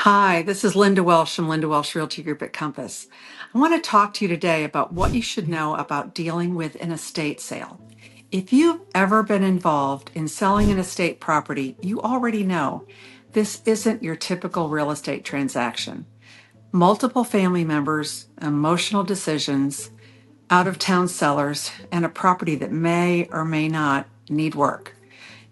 Hi, this is Linda Welsh from Linda Welsh Realty Group at Compass. I want to talk to you today about what you should know about dealing with an estate sale. If you've ever been involved in selling an estate property, you already know this isn't your typical real estate transaction. Multiple family members, emotional decisions, out of town sellers, and a property that may or may not need work.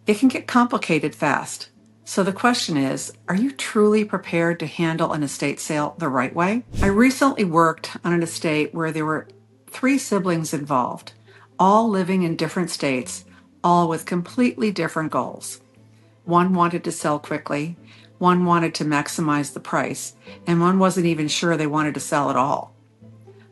It can get complicated fast. So the question is, are you truly prepared to handle an estate sale the right way? I recently worked on an estate where there were three siblings involved, all living in different states, all with completely different goals. One wanted to sell quickly, one wanted to maximize the price, and one wasn't even sure they wanted to sell at all.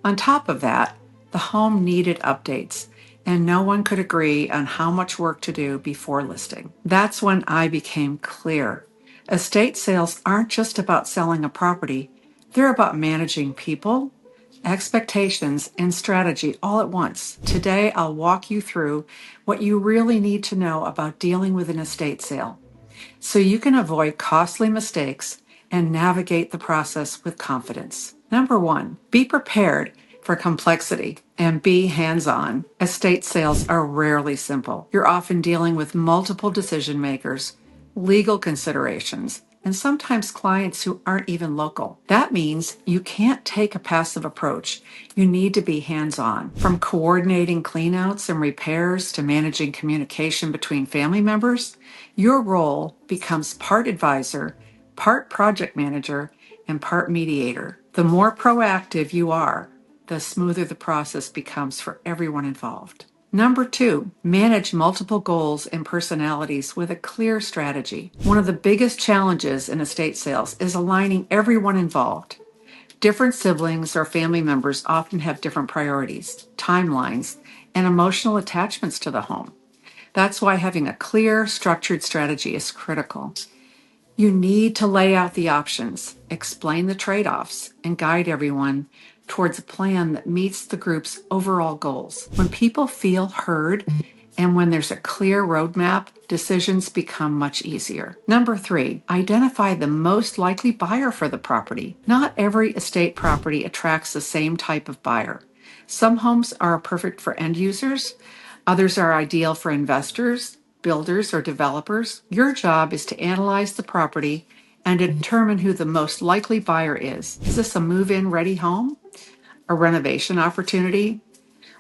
On top of that, the home needed updates, and no one could agree on how much work to do before listing. That's when I became clear. Estate sales aren't just about selling a property, they're about managing people, expectations, and strategy all at once. Today, I'll walk you through what you really need to know about dealing with an estate sale so you can avoid costly mistakes and navigate the process with confidence. Number one, be prepared for complexity and be hands-on. Estate sales are rarely simple. You're often dealing with multiple decision makers, legal considerations, and sometimes clients who aren't even local. That means you can't take a passive approach. You need to be hands-on. From coordinating cleanouts and repairs to managing communication between family members, your role becomes part advisor, part project manager, and part mediator. The more proactive you are, the smoother the process becomes for everyone involved. Number two, manage multiple goals and personalities with a clear strategy. One of the biggest challenges in estate sales is aligning everyone involved. Different siblings or family members often have different priorities, timelines, and emotional attachments to the home. That's why having a clear, structured strategy is critical. You need to lay out the options, explain the trade-offs, and guide everyone towards a plan that meets the group's overall goals. When people feel heard and when there's a clear roadmap, decisions become much easier. Number three, identify the most likely buyer for the property. Not every estate property attracts the same type of buyer. Some homes are perfect for end users, others are ideal for investors, builders, or developers. Your job is to analyze the property and determine who the most likely buyer is. Is this a move-in ready home, a renovation opportunity,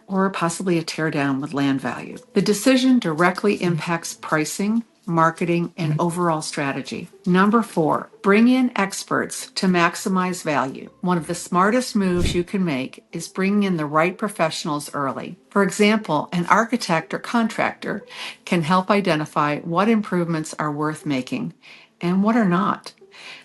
or possibly a tear down with land value? The decision directly impacts pricing, marketing, and overall strategy. Number four, bring in experts to maximize value. One of the smartest moves you can make is bringing in the right professionals early. For example, an architect or contractor can help identify what improvements are worth making and what are not.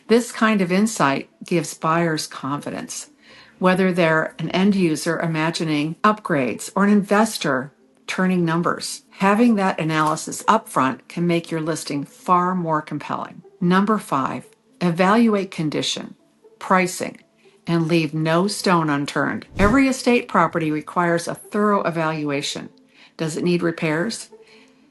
This kind of insight gives buyers confidence. Whether they're an end user imagining upgrades or an investor turning numbers, having that analysis upfront can make your listing far more compelling. Number five, evaluate condition, pricing, and leave no stone unturned. Every estate property requires a thorough evaluation. Does it need repairs?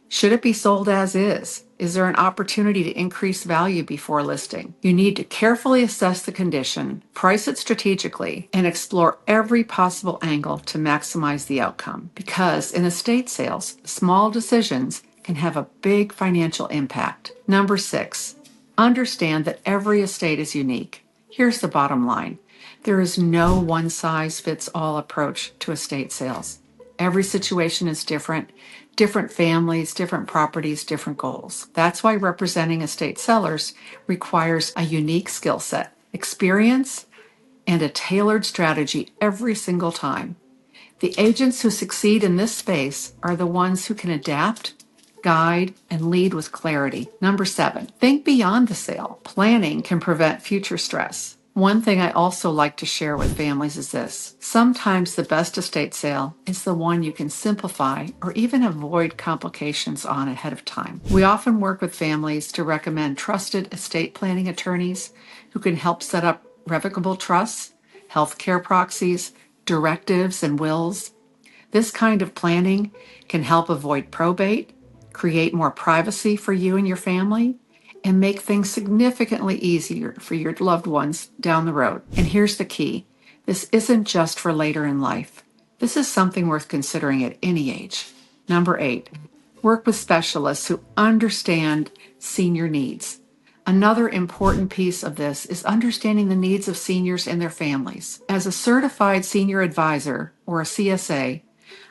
Should it be sold as is? Is there an opportunity to increase value before listing? You need to carefully assess the condition, price it strategically, and explore every possible angle to maximize the outcome. Because in estate sales, small decisions can have a big financial impact. Number six, understand that every estate is unique. Here's the bottom line. There is no one-size-fits-all approach to estate sales. Every situation is different, different families, different properties, different goals. That's why representing estate sellers requires a unique skill set, experience, and a tailored strategy every single time. The agents who succeed in this space are the ones who can adapt, guide, and lead with clarity. Number seven, think beyond the sale. Planning can prevent future stress. One thing I also like to share with families is this. Sometimes the best estate sale is the one you can simplify or even avoid complications on ahead of time. We often work with families to recommend trusted estate planning attorneys who can help set up revocable trusts, healthcare proxies, directives, and wills. This kind of planning can help avoid probate, create more privacy for you and your family, and make things significantly easier for your loved ones down the road. And here's the key. This isn't just for later in life. This is something worth considering at any age. Number 8, work with specialists who understand senior needs. Another important piece of this is understanding the needs of seniors and their families. As a certified senior advisor, or a CSA,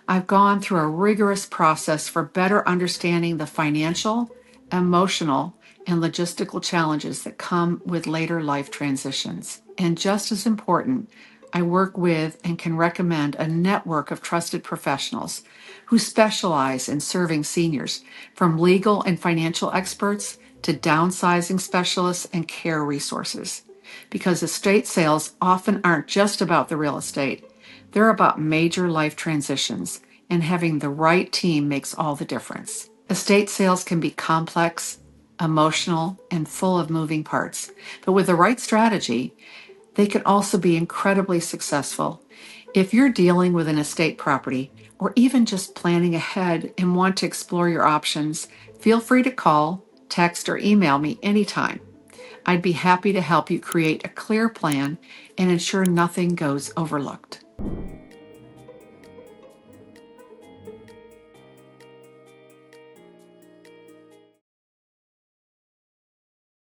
I've gone through a rigorous process for better understanding the financial, emotional, and logistical challenges that come with later life transitions. And just as important, I work with and can recommend a network of trusted professionals who specialize in serving seniors, from legal and financial experts to downsizing specialists and care resources. Because estate sales often aren't just about the real estate, they're about major life transitions, and having the right team makes all the difference. Estate sales can be complex, emotional, and full of moving parts, but with the right strategy, they can also be incredibly successful. If you're dealing with an estate property or even just planning ahead and want to explore your options, feel free to call, text, or email me anytime. I'd be happy to help you create a clear plan and ensure nothing goes overlooked.